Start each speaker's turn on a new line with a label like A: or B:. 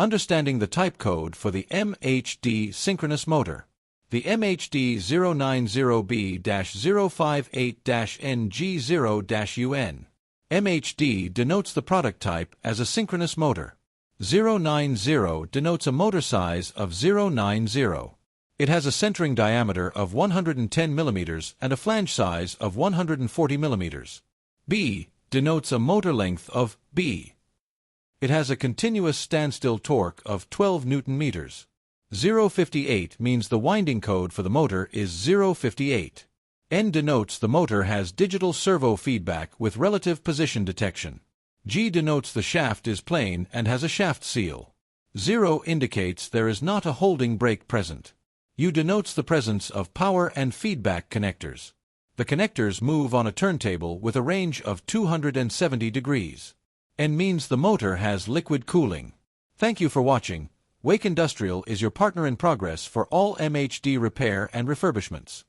A: Understanding the type code for the MHD synchronous motor. The MHD090B-058-NG0-UN. MHD denotes the product type as a synchronous motor. 090 denotes a motor size of 090. It has a centering diameter of 110 mm and a flange size of 140 mm. B denotes a motor length of B. It has a continuous standstill torque of 12 Nm. 058 means the winding code for the motor is 058. N denotes the motor has digital servo feedback with relative position detection. G denotes the shaft is plain and has a shaft seal. 0 indicates there is not a holding brake present. U denotes the presence of power and feedback connectors. The connectors move on a turntable with a range of 270 degrees. N means the motor has liquid cooling. Thank you for watching. Wake Industrial is your partner in progress for all MHD repair and refurbishments.